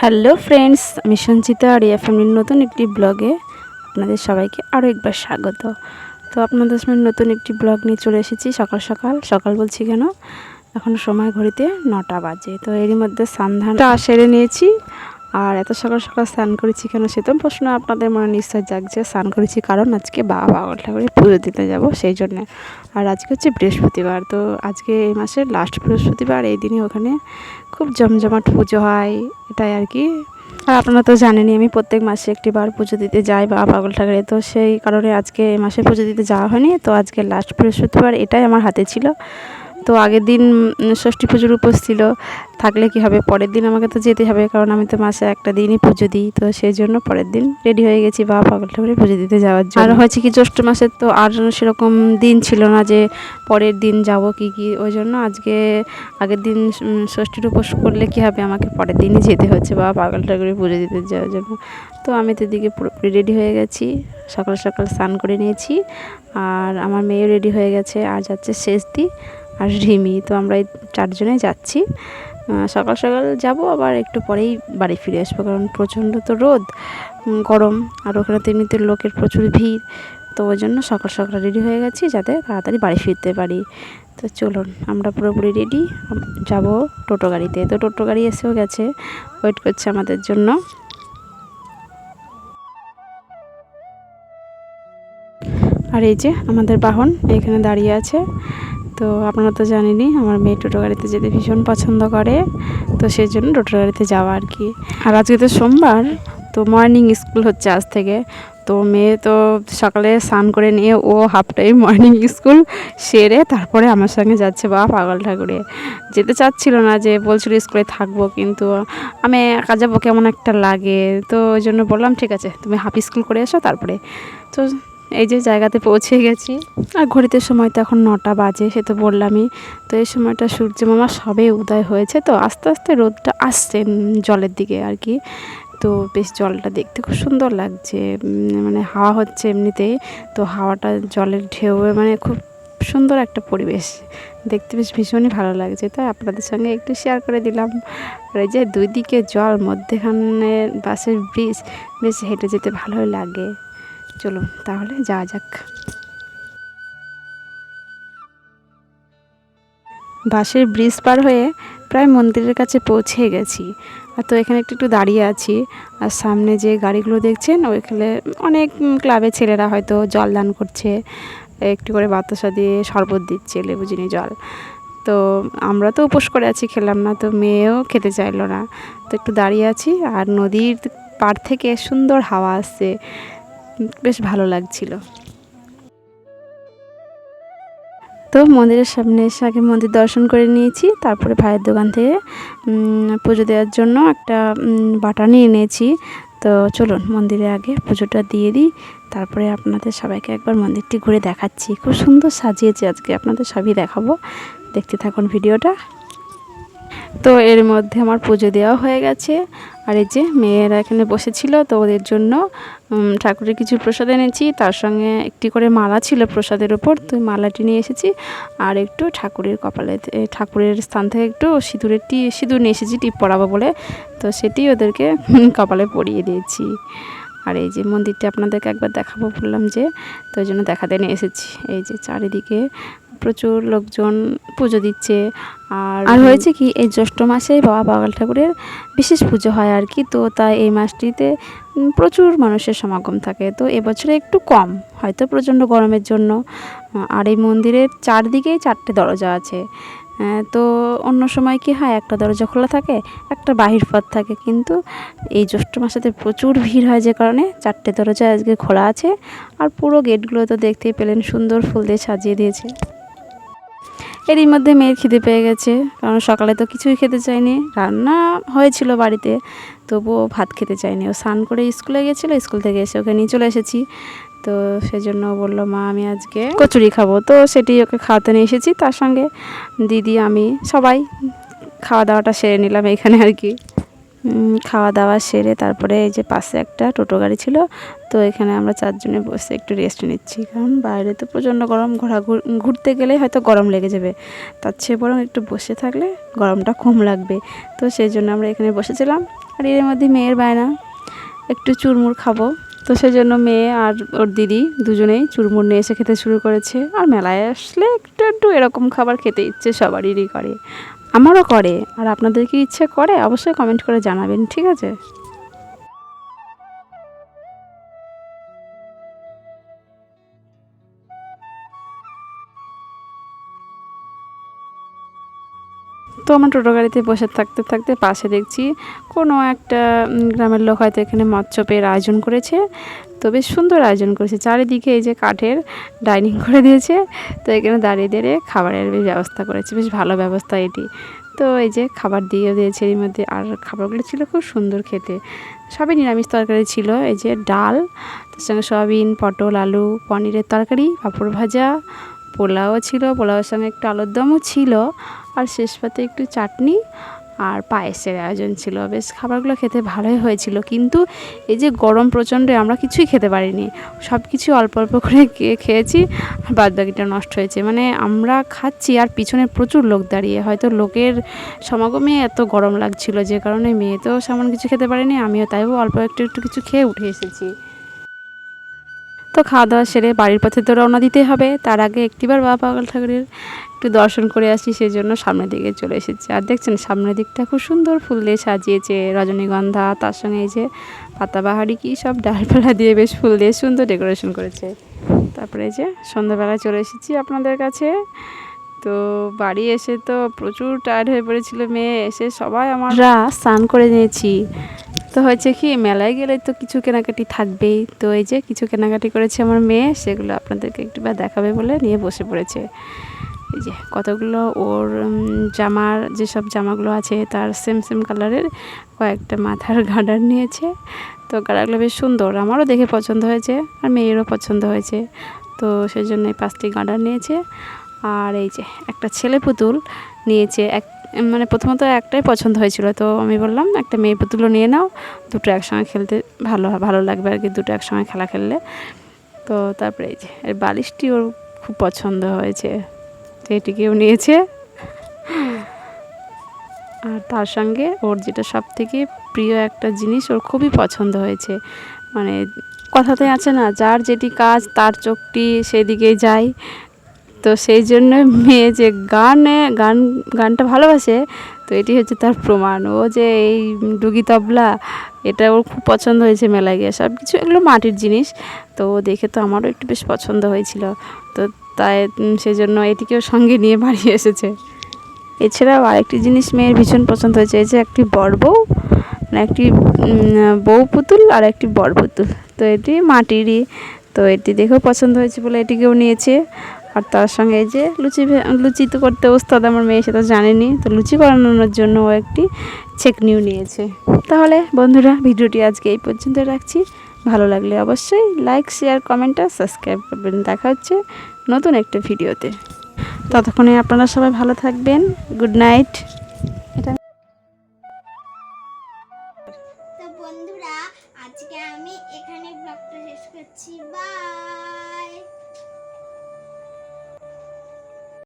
Hello friends, আমি সঞ্চিতা আর ইয়া ফ্যামিলির নতুন একটি ব্লগে আপনাদের সবাইকে আরও একবার স্বাগত। তো আপনাদের সামনে নতুন একটি ব্লগ নিয়ে চলে এসেছি। সকাল বলছি কেন, এখন সময় ঘড়িতে 9টা বাজে। তো এরই মধ্যে স্নানটা সেরে নিয়েছি। আর এত সকাল সকাল স্নান করেছি কেন, সে তো প্রশ্ন আপনাদের মনে নিশ্চয় জাগছে। স্নান করেছি কারণ আজকে বাবা পাগল ঠাকুরের পুজো দিতে যাব, সেই জন্যে। আর আজকে হচ্ছে বৃহস্পতিবার, তো আজকে এই মাসের লাস্ট বৃহস্পতিবার। এই দিনে ওখানে খুব জমজমাট পুজো হয়, এটাই আর কি। আর আপনারা তো জানেনই আমি প্রত্যেক মাসে একটিবার পুজো দিতে যাই বাবা পাগল ঠাকুরে। তো সেই কারণে আজকে এই মাসে পুজো দিতে যাওয়া হয়নি। তো আজকে লাস্ট বৃহস্পতিবার, এটাই আমার হাতে ছিল। তো আগের দিন ষষ্ঠী পুজোর উপোস ছিল, থাকলে কি হবে, পরের দিন আমাকে তো যেতে হবে, কারণ আমি তো মাসে একটা দিনই পুজো দিই। তো সেই জন্য পরের দিন রেডি হয়ে গেছি বাবা পাগল ঠাকুরে পুজো দিতে যাওয়ার জন্য। আর হয়েছে কি, জ্যৈষ্ঠ মাসের তো আর সেরকম দিন ছিল না যে পরের দিন যাব কি, ওই জন্য আজকে আগের দিন ষষ্ঠীর উপোস করলে কি হবে, আমাকে পরের দিনই যেতে হচ্ছে বাবা পাগল ঠাকুরে পুজো দিতে যাওয়ার জন্য। তো আমি তো এদিকে পুরোপুরি রেডি হয়ে গেছি, সকাল সকাল স্নান করে নিয়েছি। আর আমার মেয়েও রেডি হয়ে গেছে, আর যাচ্ছে শেষদি আর রিমি। তো আমরা এই 4 জনে যাচ্ছি। সকাল সকাল যাব, আবার একটু পরেই বাড়ি ফিরে আসবো, কারণ প্রচণ্ড তো রোদ, গরম, আর ওখানে তো এমনিতে লোকের প্রচুর ভিড়। তো ওই জন্য সকাল সকাল রেডি হয়ে গেছি যাতে তাড়াতাড়ি বাড়ি ফিরতে পারি। তো চলুন, আমরা পুরোপুরি রেডি, যাব টোটো গাড়িতে। তো টোটো গাড়ি এসেও গেছে, ওয়েট করছে আমাদের জন্য। আর এই যে আমাদের বাহন এখানে দাঁড়িয়ে আছে। তো আপনারা তো জানেনই আমার মেয়ে টোটো গাড়িতে যেতে ভীষণ পছন্দ করে, তো সেই জন্য টোটো গাড়িতে যাওয়া আর কি। আর আজকে তো সোমবার, তো মর্নিং স্কুল হচ্ছে আজ থেকে। তো মেয়ে তো সকালে স্নান করে নিয়ে ও হাফ টাইম মর্নিং স্কুল সেরে তারপরে আমার সঙ্গে যাচ্ছে বাবা পাগল ঠাকুরে। যেতে চাচ্ছিল না, যে বলছিল স্কুলে থাকবো, কিন্তু আমি একা যাবো কেমন একটা লাগে। তো ওই জন্য বললাম ঠিক আছে, তুমি হাফ স্কুল করে এসো তারপরে। তো এই যে জায়গাতে পৌঁছে গেছি। আর ঘড়িতে সময় তো এখন 9টা বাজে, সে তো বললামই। তো এই সময়টা সূর্য মামা সবে উদয় হয়েছে, তো আস্তে আস্তে রোদটা আসছে জলের দিকে আর কি। তো বেশ জলটা দেখতে খুব সুন্দর লাগছে, মানে হাওয়া হচ্ছে এমনিতেই। তো হাওয়াটা জলের ঢেউ, মানে খুব সুন্দর একটা পরিবেশ, দেখতে বেশ ভীষণই ভালো লাগছে। তাই আপনাদের সঙ্গে একটু শেয়ার করে দিলাম। আর এই যে 2 দিকে জল, মধ্যেখানে বাসের ব্রিজ, বেশ হেঁটে যেতে ভালোই লাগে। চলুন তাহলে যাওয়া যাক। বাসের ব্রিজ পার হয়ে প্রায় মন্দিরের কাছে পৌঁছে গেছি। আর তো এখানে একটু দাঁড়িয়ে আছি। আর সামনে যে গাড়িগুলো দেখছেন, ওইখানে অনেক ক্লাবের ছেলেরা হয়তো জল দান করছে, একটু করে বাতাসা দিয়ে শরবত দিচ্ছে, লেবু চিনি জল। তো আমরা তো উপোস করে আছি, খেলাম না, তো মেয়েও খেতে চাইলো না। তো একটু দাঁড়িয়ে আছি, আর নদীর পাড় থেকে সুন্দর হাওয়া আসছে, বেশ ভালো লাগছিল। তো মন্দিরের সামনে এসে আগে মন্দির দর্শন করে নিয়েছি, তারপরে ভাইয়ের দোকান থেকে পুজো দেওয়ার জন্য একটা বাটা নিয়ে নিয়েছি। তো চলুন মন্দিরে আগে পুজোটা দিয়ে দিই, তারপরে আপনাদের সবাইকে একবার মন্দিরটি ঘুরে দেখাচ্ছি। খুব সুন্দর সাজিয়েছে আজকে, আপনাদের সবই দেখাবো, দেখতে থাকুন ভিডিওটা। তো এর মধ্যে আমার পুজো দেওয়া হয়ে গেছে। আর এই যে মেয়েরা এখানে বসেছিল, তো ওদের জন্য ঠাকুরের কিছু প্রসাদ এনেছি, তার সঙ্গে একটি করে মালা ছিল প্রসাদের ওপর, তো মালাটি নিয়ে এসেছি। আর একটু ঠাকুরের কপালে, ঠাকুরের স্থান থেকে একটু সিঁদুর নিয়ে এসেছি টিপ পরাবো বলে, তো সেটি ওদেরকে কপালে পরিয়ে দিয়েছি। আর এই যে মন্দিরটা আপনাদেরকে একবার দেখাবো বললাম যে, তো ওই জন্য দেখাতে নিয়ে এসেছি। এই যে চারিদিকে প্রচুর লোকজন পুজো দিচ্ছে। আর হয়েছে কি, এই জ্যৈষ্ঠ মাসে বাবা পাগল ঠাকুরের বিশেষ পুজো হয় আর কি। তো তাই এই মাসটিতে প্রচুর মানুষের সমাগম থাকে। তো এবছরে একটু কম, হয়তো প্রচণ্ড গরমের জন্য। আর এই মন্দিরের চারদিকেই 4টে দরজা আছে। তো অন্য সময় কি হয়, একটা দরজা খোলা থাকে, একটা বাহির পথ থাকে, কিন্তু এই জ্যৈষ্ঠ মাসেতে প্রচুর ভিড় হয়, যে কারণে 4টে দরজা আজকে খোলা আছে। আর পুরো গেটগুলো তো দেখতেই পেলেন, সুন্দর ফুল দিয়ে সাজিয়ে দিয়েছে। এরই মধ্যে মেয়ের খিদে পেয়ে গেছে, কারণ সকালে তো কিছুই খেতে চায়নি, রান্না হয়েছিল বাড়িতে, তবুও ভাত খেতে চায়নি। ও স্নান করে স্কুলে গেছিলো, স্কুল থেকে এসে ওকে নিয়ে চলে এসেছি। তো সেজন্য বললো মা আমি আজকে কচুরি খাবো, তো সেটি ওকে খাওয়াতে নিয়ে এসেছি। তার সঙ্গে দিদি, আমি সবাই খাওয়া দাওয়াটা সেরে নিলাম এখানে আর কি। খাওয়া দাওয়া সেরে তারপরে এই যে পাশে একটা টোটো গাড়ি ছিল, তো এখানে আমরা 4 জনে বসে একটু রেস্ট নিচ্ছি, কারণ বাইরে তো প্রচণ্ড গরম, ঘুরতে গেলেই হয়তো গরম লেগে যাবে, তার চেয়ে বরং একটু বসে থাকলে গরমটা কম লাগবে। তো সেই জন্য আমরা এখানে বসেছিলাম। আর এর মধ্যে মেয়ের বায়না একটু চুরমুর খাবো, তো সেজন্য মেয়ে আর ওর দিদি দুজনেই চুরমুর নিয়ে এসে খেতে শুরু করেছে। আর মেলায় আসলে একটু একটু এরকম খাবার খেতে ইচ্ছে সবারই করে, আমারও করে। আর আপনাদের কি ইচ্ছে করে অবশ্যই কমেন্ট করে জানাবেন, ঠিক আছে? তো আমার টোটো গাড়িতে বসে থাকতে থাকতে পাশে দেখছি কোনো একটা গ্রামের লোক হয়তো এখানে মৎস্যপের আয়োজন করেছে। তো বেশ সুন্দর আয়োজন করেছে, চারিদিকে এই যে কাঠের ডাইনিং করে দিয়েছে। তো এখানে দাঁড়িয়ে দাঁড়িয়ে খাবারের ব্যবস্থা করেছে, বেশ ভালো ব্যবস্থা এটি। তো এই যে খাবার দিয়ে দিয়েছে এর মধ্যে, আর খাবারগুলো ছিল খুব সুন্দর খেতে, সবই নিরামিষ তরকারি ছিল। এই যে ডাল, তার সঙ্গে সয়াবিন, পটল, আলু, পনিরের তরকারি, পাঁপড় ভাজা, পোলাও ছিল, পোলাওয়ের সঙ্গে একটু আলুর দমও ছিল, আর শেষ পাতে একটু চাটনি আর পায়েসের আয়োজন ছিল। বেশ খাবারগুলো খেতে ভালোই হয়েছিল, কিন্তু এই যে গরম প্রচণ্ড, আমরা কিছুই খেতে পারিনি, সব কিছু অল্প অল্প করে খেয়েছি, আর বাদ বাকিটা নষ্ট হয়েছে। মানে আমরা খাচ্ছি আর পিছনে প্রচুর লোক দাঁড়িয়ে, হয়তো লোকের সমাগমে এত গরম লাগছিল, যে কারণে মেয়ে তো সেমন কিছু খেতে পারেনি, আমিও তাইও অল্প একটু একটু কিছু খেয়ে উঠে এসেছি। তো খাওয়া দাওয়া সেরে বাড়ির পথে তো রওনা দিতে হবে, তার আগে একটিবার বাবা পাগল ঠাকুরের একটু দর্শন করে আসি, সেই জন্য সামনের দিকে চলে এসেছি। আর দেখছেন সামনের দিকটা খুব সুন্দর ফুল দিয়ে সাজিয়েছে, রজনীগন্ধা, তার সঙ্গে এই যে পাতাবাহারি কী সব ডালপালা দিয়ে বেশ ফুল দিয়ে সুন্দর ডেকোরেশন করেছে। তারপরে এই যে সন্ধ্যাবেলা চলে এসেছি আপনাদের কাছে। তো বাড়ি এসে তো প্রচুর টায়ার্ড হয়ে পড়েছিল মেয়ে, এসে সবাই আমরা স্নান করে নিয়েছি। তো হয়েছে কি, মেলায় গেলে তো কিছু কেনাকাটি থাকবেই, তো এই যে কিছু কেনাকাটি করেছে আমার মেয়ে, সেগুলো আপনাদেরকে একটুবার দেখাবে বলে নিয়ে বসে পড়েছে। এই যে কতগুলো ওর জামার, যেসব জামাগুলো আছে তার সেম সেম কালারের কয়েকটা মাথার গার্ডার নিয়েছে। তো গার্ডারগুলো বেশ সুন্দর, আমারও দেখে পছন্দ হয়েছে আর মেয়েরও পছন্দ হয়েছে, তো সেই জন্য এই 5টি গার্ডার নিয়েছে। আর এই যে একটা ছেলে পুতুল নিয়েছে, মানে প্রথমত একটাই পছন্দ হয়েছিল, তো আমি বললাম একটা মেয়ে পুতুলও নিয়ে নাও, দুটো একসঙ্গে খেলতে ভালো লাগবে আর কি, দুটো একসঙ্গে খেলা খেললে। তো তারপরে এই যে এর বালিশটি ওর খুব পছন্দ হয়েছে, তো এটিকেও নিয়েছে। আর তার সঙ্গে ওর যেটা সব থেকে প্রিয় একটা জিনিস ওর খুবই পছন্দ হয়েছে, মানে কথাতে আছে না, যার যেটি কাজ তার চোখটি সেদিকেই যায়। তো সেই জন্য মেয়ে যে গানটা ভালোবাসে, তো এটি হচ্ছে তার প্রমাণ। ও যে এই ডুগি তবলা, এটা ওর খুব পছন্দ হয়েছে মেলায় গিয়ে, সব কিছু এগুলো মাটির জিনিস, তো দেখে তো আমারও একটু বেশ পছন্দ হয়েছিল, তো তাই সেই জন্য এটিকেও সঙ্গে নিয়ে বাড়ি এসেছে। এছাড়াও আরেকটি জিনিস মেয়ের ভীষণ পছন্দ হয়েছে, এই যে একটি বড় বউ, মানে একটি বউ পুতুল আর একটি বড় পুতুল, তো এটি মাটিরই, তো এটি দেখেও পছন্দ হয়েছে বলে এটিকেও নিয়েছে। আর তার সঙ্গে এই যে লুচি তো করতে ওস্তাদ আমার মেয়ে, সেটা জানেনি, তো লুচি বানানোর জন্য ও একটি ছেঁকনিও নিয়েছে। তাহলে বন্ধুরা ভিডিওটি আজকে এই পর্যন্ত রাখছি, ভালো লাগলে অবশ্যই লাইক, শেয়ার, কমেন্ট আর সাবস্ক্রাইব করবেন। দেখা হচ্ছে নতুন একটা ভিডিওতে, ততক্ষণে আপনারা সবাই ভালো থাকবেন। Good night.